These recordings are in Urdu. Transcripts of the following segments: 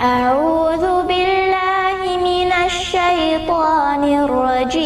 أعوذ بالله من الشيطان الرجيم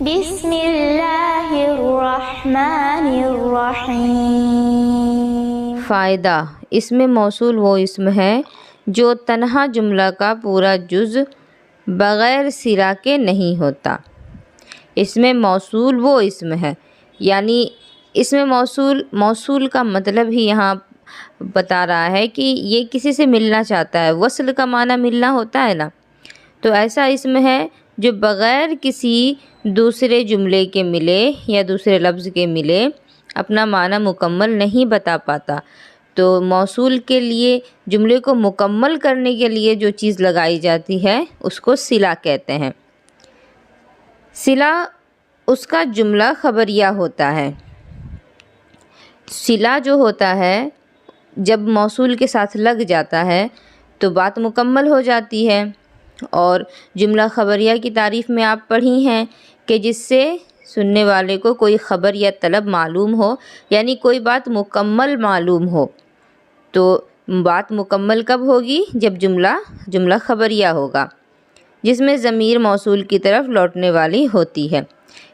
بسم الله الرحمن الرحیم۔ فائدہ: اسم موصول وہ اسم ہے جو تنہا جملہ کا پورا جز بغیر صلہ کے نہیں ہوتا۔ اسم موصول وہ اسم ہے، یعنی اسم موصول کا مطلب ہی یہاں بتا رہا ہے کہ یہ کسی سے ملنا چاہتا ہے۔ وصل کا معنی ملنا ہوتا ہے نا، تو ایسا اسم ہے جو بغیر کسی دوسرے جملے کے ملے یا دوسرے لفظ کے ملے اپنا معنی مکمل نہیں بتا پاتا۔ تو موصول کے لیے جملے کو مکمل کرنے کے لیے جو چیز لگائی جاتی ہے اس کو صلہ کہتے ہیں۔ صلہ اس کا جملہ خبریہ ہوتا ہے۔ صلہ جو ہوتا ہے جب موصول کے ساتھ لگ جاتا ہے تو بات مکمل ہو جاتی ہے، اور جملہ خبریہ کی تعریف میں آپ پڑھی ہیں کہ جس سے سننے والے کو کوئی خبر یا طلب معلوم ہو، یعنی کوئی بات مکمل معلوم ہو۔ تو بات مکمل کب ہوگی؟ جب جملہ خبریہ ہوگا، جس میں ضمیر موصول کی طرف لوٹنے والی ہوتی ہے۔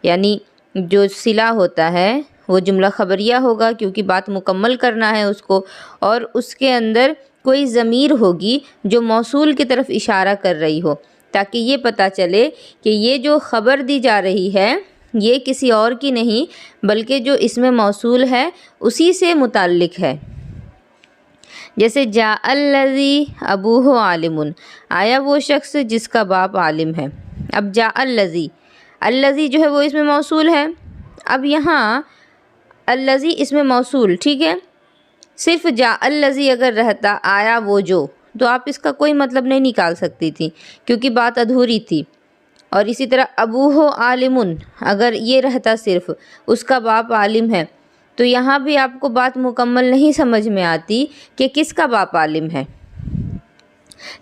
یعنی جو صلہ ہوتا ہے وہ جملہ خبریہ ہوگا کیونکہ بات مکمل کرنا ہے اس کو، اور اس کے اندر کوئی ضمیر ہوگی جو موصول کی طرف اشارہ کر رہی ہو، تاکہ یہ پتہ چلے کہ یہ جو خبر دی جا رہی ہے یہ کسی اور کی نہیں بلکہ جو اسم موصول ہے اسی سے متعلق ہے۔ جیسے جاء الذی ابوہ عالم، آیا وہ شخص جس کا باپ عالم ہے۔ اب جاء الذی جو ہے وہ اسم موصول ہے۔ اب یہاں الذی اسم موصول، ٹھیک ہے، صرف جاء الذی اگر رہتا آیا وہ جو، تو آپ اس کا کوئی مطلب نہیں نکال سکتی تھی کیونکہ بات ادھوری تھی۔ اور اسی طرح ابوہ عالم اگر یہ رہتا صرف اس کا باپ عالم ہے، تو یہاں بھی آپ کو بات مکمل نہیں سمجھ میں آتی کہ کس کا باپ عالم ہے۔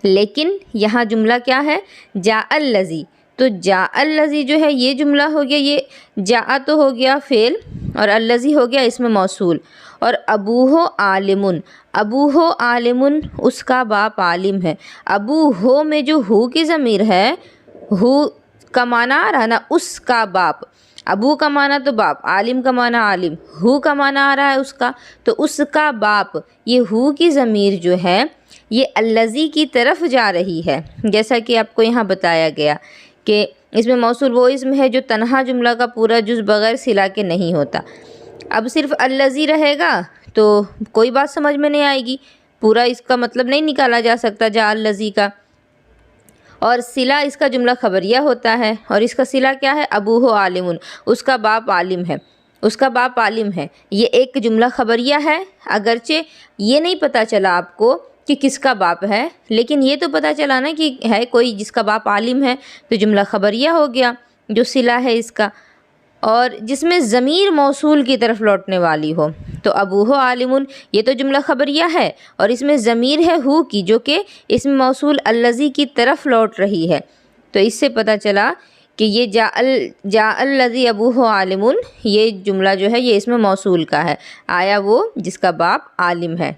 لیکن یہاں جملہ کیا ہے؟ جاء الذی، تو جاء الذی جو ہے یہ جملہ ہو گیا، یہ جاء تو ہو گیا فعل اور الذی ہو گیا اسم موصول، اور ابوہ عالم اس کا باپ عالم ہے۔ ابوہ میں جو ہو کی ضمیر ہے، ہو کا معنی آ رہا نا اس کا باپ، ابو کا معنی تو باپ، عالم کا معنی عالم، ہو کا معنی آ رہا ہے اس کا، تو اس کا باپ، یہ ہو کی ضمیر جو ہے یہ الذی کی طرف جا رہی ہے۔ جیسا کہ آپ کو یہاں بتایا گیا کہ اس میں موصول وہ اسم ہے جو تنہا جملہ کا پورا جز بغیر صلہ کے نہیں ہوتا۔ اب صرف الذی رہے گا تو کوئی بات سمجھ میں نہیں آئے گی، پورا اس کا مطلب نہیں نکالا جا سکتا جاء الذی کا۔ اور صلہ اس کا جملہ خبریہ ہوتا ہے، اور اس کا صلہ کیا ہے؟ ابوہ عالم، اس کا باپ عالم ہے، اس کا باپ عالم ہے۔ یہ ایک جملہ خبریہ ہے، اگرچہ یہ نہیں پتہ چلا آپ کو کہ کس کا باپ ہے، لیکن یہ تو پتہ چلا نا کہ ہے کوئی جس کا باپ عالم ہے، تو جملہ خبریہ ہو گیا جو صلہ ہے اس کا، اور جس میں ضمیر موصول کی طرف لوٹنے والی ہو۔ تو ابوہ عالم یہ تو جملہ خبریہ ہے، اور اس میں ضمیر ہے ہو کی جو کہ اسم موصول الذی کی طرف لوٹ رہی ہے۔ تو اس سے پتہ چلا کہ یہ جاء الذی ابوہ عالم، یہ جملہ جو ہے یہ اسم موصول کا ہے، آیا وہ جس کا باپ عالم ہے۔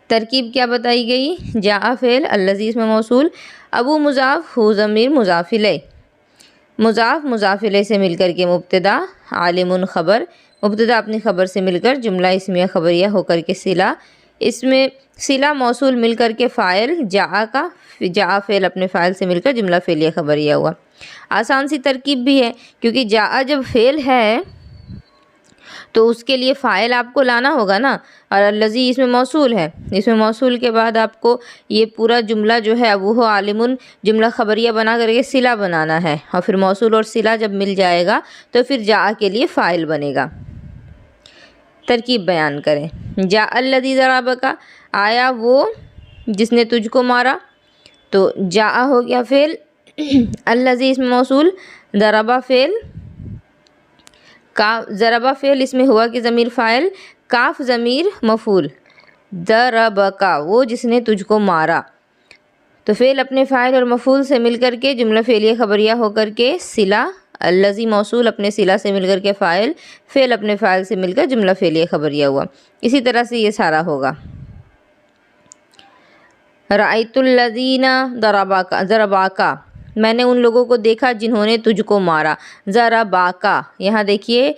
ترکیب کیا بتائی گئی؟ جاء فعل، الذی اسم موصول، ابو مضاف، ہو ضمیر مضاف الیہ، مضاف الیہ سے مل کر کے مبتدا، عالم خبر، مبتدا اپنی خبر سے مل کر جملہ اسمیہ خبریہ ہو کر کے صلہ، اس میں صلہ موصول مل کر کے فاعل جاء فعل اپنے فاعل سے مل کر جملہ فعلیہ خبریہ ہوا۔ آسان سی ترکیب بھی ہے کیونکہ جاء جب فعل ہے تو اس کے لیے فاعل آپ کو لانا ہوگا نا، اور الذی اس میں موصول ہے، اس میں موصول کے بعد آپ کو یہ پورا جملہ جو ہے ابوہ عالم جملہ خبریہ بنا کر کے صلہ بنانا ہے، اور پھر موصول اور صلہ جب مل جائے گا تو پھر جاء کے لیے فاعل بنے گا۔ ترکیب بیان کریں۔ جاء الذی ضربک، آیا وہ جس نے تجھ کو مارا، تو جاء ہو گیا فعل، الذی اسم موصول، ضربہ فعل، ضربہ فعل اس میں ہوا کہ ضمیر فاعل، کاف ضمیر مفعول، ضربک وہ جس نے تجھ کو مارا، تو فعل اپنے فاعل اور مفعول سے مل کر کے جملہ فعلیہ خبریہ ہو کر کے صلہ الذی موصول اپنے صلہ سے مل کر کے فاعل، فعل اپنے فاعل سے مل کر جملہ فعلیہ خبریہ ہوا۔ اسی طرح سے یہ سارا ہوگا۔ رأیت الذین ضرباکا، میں نے ان لوگوں کو دیکھا جنہوں نے تجھ کو مارا۔ ضرباکا، یہاں دیکھیے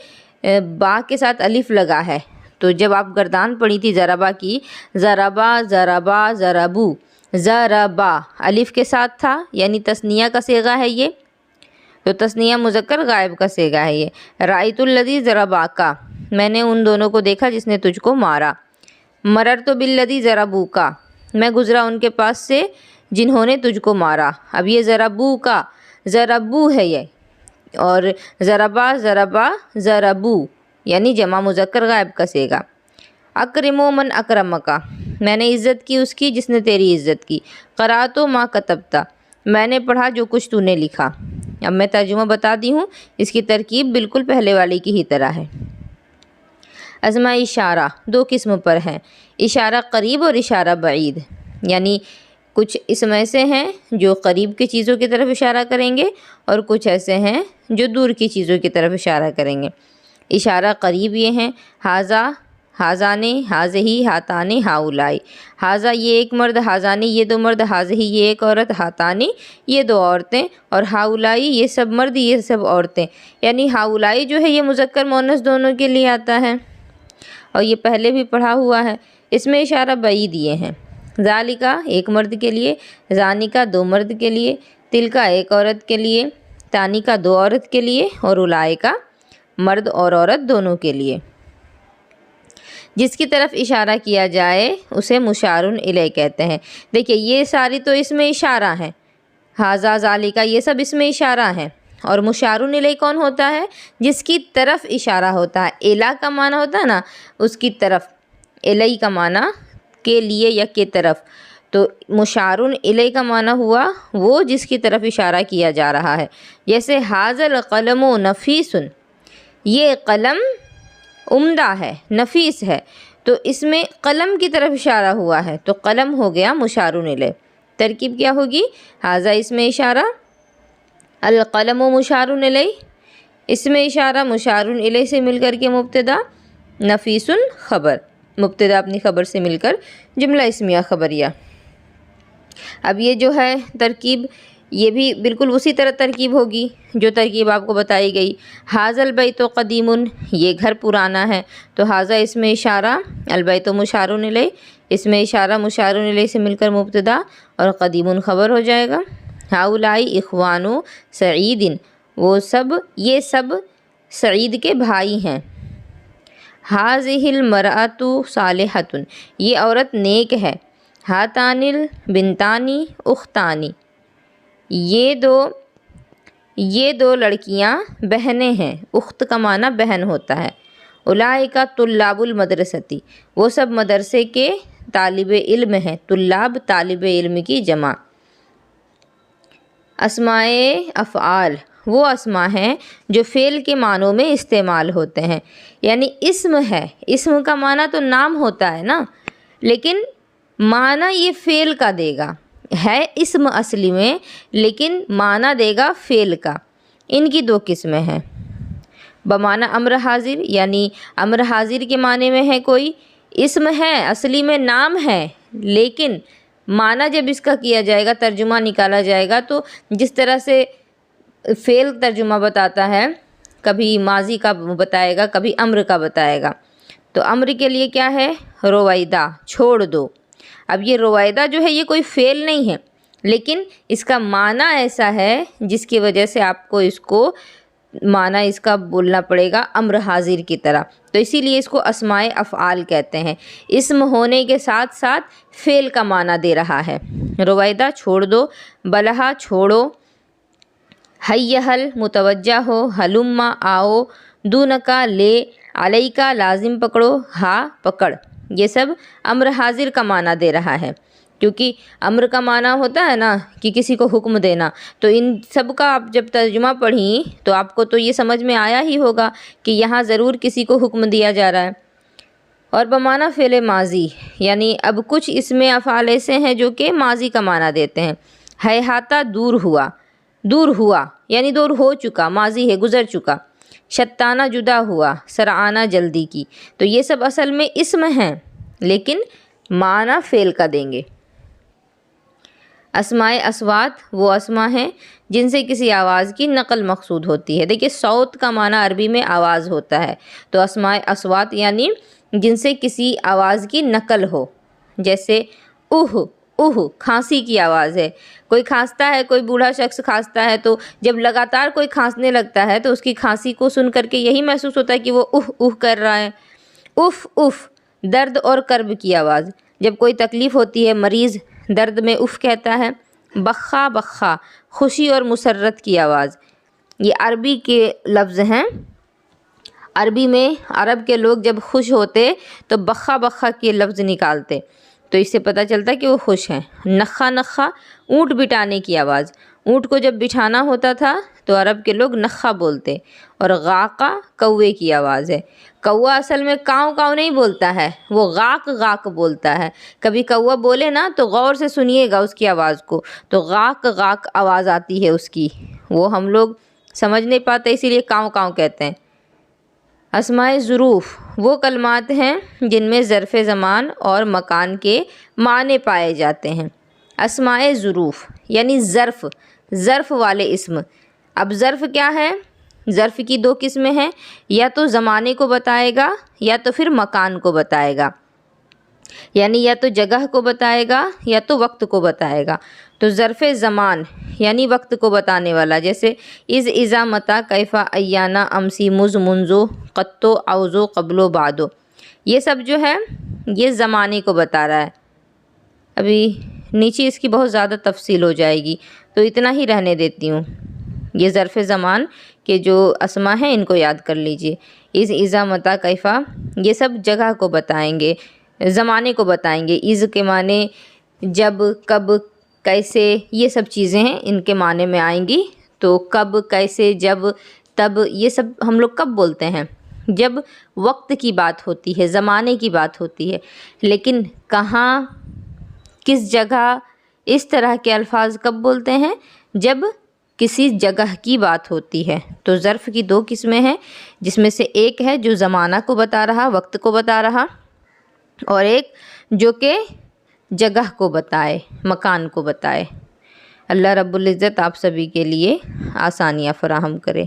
با کے ساتھ الف لگا ہے، تو جب آپ گردان پڑھی تھی ضربا کی، ضربا ضربا ضربو، ضربا الف کے ساتھ تھا، یعنی تثنیہ کا صیغہ ہے یہ، تو تثنیہ مذکر غائب کا صیغہ ہے یہ۔ رأیت الذی ضرباکا، میں نے ان دونوں کو دیکھا جس نے تجھ کو مارا۔ مررت بالذی ضربوکا، میں گزرا ان کے پاس سے جنہوں نے تجھ کو مارا۔ اب یہ ضربوکا، ضربو ہے یہ، اور ضربا ضربا ضربو یعنی جمع مذکر غائب کا صیغہ۔ اکرموا من اکرمکا، میں نے عزت کی اس کی جس نے تیری عزت کی۔ قرأت ما کتبتا، میں نے پڑھا جو کچھ تو نے لکھا۔ اب میں ترجمہ بتا دی ہوں، اس کی ترکیب بالکل پہلے والی کی ہی طرح ہے۔ اسماء اشارہ دو قسم پر ہیں، اشارہ قریب اور اشارہ بعید، یعنی کچھ اسم ایسے ہیں جو قریب کی چیزوں کی طرف اشارہ کریں گے اور کچھ ایسے ہیں جو دور کی چیزوں کی طرف اشارہ کریں گے۔ اشارہ قریب یہ ہیں، حاذا، حاذانے، حاذہی، ہاتانے، ہاؤلائی۔ حاذا یہ ایک مرد، حاذانی یہ دو مرد، حاذہی یہ ایک عورت، ہاتانی یہ دو عورتیں، اور ہاؤلائی یہ سب مرد یہ سب عورتیں۔ یعنی ہاؤلائی جو ہے یہ مذکر مؤنث دونوں کے لیے آتا ہے، اور یہ پہلے بھی پڑھا ہوا ہے۔ اس میں اشارہ بعید یہ ہیں، ذالکا ایک مرد کے لیے، ذانکا دو مرد کے لیے، تلکا ایک عورت کے لیے، تانیکا دو عورت کے لیے، اور اولائکا مرد اور عورت دونوں کے لیے۔ جس کی طرف اشارہ کیا جائے اسے مشار الیہ کہتے ہیں۔ دیکھیے یہ ساری تو اس میں اشارہ ہیں، ھذا ذالکا یہ سب اس میں اشارہ ہیں، اور مشار الیہ کون ہوتا ہے؟ جس کی طرف اشارہ ہوتا ہے۔ الی کا معنی ہوتا ہے نا اس کی طرف، الی کا معنی کے لیے یا کے طرف، تو مشار الیہ کا معنی ہوا وہ جس کی طرف اشارہ کیا جا رہا ہے۔ جیسے ھذا القلم نفیس، یہ قلم عمدہ ہے، نفیس ہے، تو اس میں قلم کی طرف اشارہ ہوا ہے، تو قلم ہو گیا مشار الیہ۔ ترکیب کیا ہوگی؟ ھذا اس میں اشارہ، القلم مشار الیہ، اس میں اشارہ مشار الیہ سے مل کر کے مبتدا، نفیس خبر، مبتدا اپنی خبر سے مل کر جملہ اسمیہ خبریہ۔ اب یہ جو ہے ترکیب یہ بھی بالکل اسی طرح ترکیب ہوگی جو ترکیب آپ کو بتائی گئی۔ ھذا البیت قدیم، یہ گھر پرانا ہے، تو ھذا اس میں اشارہ، البیت مشار الیہ، اس میں اشارہ مشار الیہ سے مل کر مبتدا اور قدیم خبر ہو جائے گا۔ ہؤلائی اخوان سعید، وہ سب یہ سب سعید کے بھائی ہیں۔ ھذہ المرأۃ صالحۃ، یہ عورت نیک ہے۔ ہاتان البنتان اختانی، یہ دو لڑکیاں بہنیں ہیں، اخت کا معنی بہن ہوتا ہے۔ اولئک طلاب المدرسۃ، وہ سب مدرسے کے طالب علم ہیں، طلاب طالب علم کی جمع۔ اسماء افعال، وہ اسماء ہیں جو فعل کے معنوں میں استعمال ہوتے ہیں، یعنی اسم ہے، اسم کا معنی تو نام ہوتا ہے نا، لیکن معنی یہ فعل کا دے گا، ہے اسم اصلی میں لیکن معنی دے گا فعل کا۔ ان کی دو قسمیں ہیں، بمعنی امر حاضر، یعنی امر حاضر کے معنی میں ہے کوئی اسم ہے، اصلی میں نام ہے، لیکن معنی جب اس کا کیا جائے گا، ترجمہ نکالا جائے گا، تو جس طرح سے فعل ترجمہ بتاتا ہے، کبھی ماضی کا بتائے گا، کبھی امر کا بتائے گا، تو امر کے لیے کیا ہے؟ رویدہ، چھوڑ دو۔ اب یہ رویدہ جو ہے یہ کوئی فعل نہیں ہے، لیکن اس کا معنی ایسا ہے جس کی وجہ سے آپ کو اس کو معنی اس کا بولنا پڑے گا امر حاضر کی طرح، تو اسی لیے اس کو اسماء افعال کہتے ہیں۔ اسم ہونے کے ساتھ ساتھ فعل کا معنی دے رہا ہے۔ رویدہ چھوڑ دو، بلہا چھوڑو، حیہل متوجہ ہو، ہلما آؤ، دونکا لے، علیکا لازم پکڑو، ہا پکڑ، یہ سب امر حاضر کا معنی دے رہا ہے، کیونکہ امر کا معنی ہوتا ہے نا کہ کسی کو حکم دینا، تو ان سب کا آپ جب ترجمہ پڑھیں تو آپ کو تو یہ سمجھ میں آیا ہی ہوگا کہ یہاں ضرور کسی کو حکم دیا جا رہا ہے۔ اور بمعنی فعل ماضی، یعنی اب کچھ اس میں افعال ایسے ہیں جو کہ ماضی کا معنی دیتے ہیں۔ ہیہاتا دور ہوا، دور ہوا یعنی دور ہو چکا، ماضی ہے، گزر چکا۔ شتانہ جدا ہوا، سرعانہ جلدی کی۔ تو یہ سب اصل میں اسم ہیں لیکن معنی فعل کا دیں گے۔ اسمائے اصوات وہ اسما ہیں جن سے کسی آواز کی نقل مقصود ہوتی ہے۔ دیکھیے صوت کا معنی عربی میں آواز ہوتا ہے، تو اسمائے اصوات یعنی جن سے کسی آواز کی نقل ہو، جیسے اوہ اوہ کھانسی کی آواز ہے، کوئی کھانستا ہے، کوئی بوڑھا شخص کھانستا ہے تو جب لگاتار کوئی کھانسنے لگتا ہے تو اس کی کھانسی کو سن کر کے یہی محسوس ہوتا ہے کہ وہ اوہ اوہ کر رہا ہے۔ اف اف درد اور کرب کی آواز، جب کوئی تکلیف ہوتی ہے مریض درد میں اف کہتا ہے۔ بخا بخا خوشی اور مسرت کی آواز، یہ عربی کے لفظ ہیں۔ عربی میں عرب کے لوگ جب خوش ہوتے تو بخا بخا کے لفظ نکالتے، تو اس سے پتہ چلتا ہے کہ وہ خوش ہیں۔ نخا نخا اونٹ بٹھانے کی آواز، اونٹ کو جب بٹھانا ہوتا تھا تو عرب کے لوگ نخا بولتے۔ اور غاقہ کوے کی آواز ہے، کوا اصل میں کاؤں کاؤں نہیں بولتا ہے، وہ غاق غاق بولتا ہے۔ کبھی کوا بولے نا تو غور سے سنیے گا اس کی آواز کو، تو غاق غاق آواز آتی ہے اس کی، وہ ہم لوگ سمجھ نہیں پاتے اسی لیے کاؤں کاؤں کہتے ہیں۔ اسمائے ظروف وہ کلمات ہیں جن میں ظرف زمان اور مکان کے معنی پائے جاتے ہیں۔ اسمائے ظروف یعنی ظرف والے اسم۔ اب ظرف کیا ہے؟ ظرف کی دو قسمیں ہیں، یا تو زمانے کو بتائے گا یا تو پھر مکان کو بتائے گا، یعنی یا تو جگہ کو بتائے گا یا تو وقت کو بتائے گا۔ تو ظرف زمان یعنی وقت کو بتانے والا، جیسے از اذا متا کیفا ایانا امسی مز منزو قطو اوزو قبلو بعدو، یہ سب جو ہے یہ زمانے کو بتا رہا ہے۔ ابھی نیچے اس کی بہت زیادہ تفصیل ہو جائے گی تو اتنا ہی رہنے دیتی ہوں۔ یہ ظرف زمان کے جو اسما ہیں ان کو یاد کر لیجئے۔ از اذا متا کیفا یہ سب جگہ کو بتائیں گے، زمانے کو بتائیں گے۔ از کے معنی جب، کب، کیسے، یہ سب چیزیں ہیں ان کے معنی میں آئیں گی۔ تو کب، کیسے، جب، تب یہ سب ہم لوگ کب بولتے ہیں؟ جب وقت کی بات ہوتی ہے، زمانے کی بات ہوتی ہے۔ لیکن کہاں، کس جگہ، اس طرح کے الفاظ کب بولتے ہیں؟ جب کسی جگہ کی بات ہوتی ہے۔ تو ظرف کی دو قسمیں ہیں، جس میں سے ایک ہے جو زمانہ کو بتا رہا، وقت کو بتا رہا، اور ایک جو کہ جگہ کو بتائے، مکان کو بتائے۔ اللہ رب العزت آپ سبھی کے لیے آسانیاں فراہم کرے۔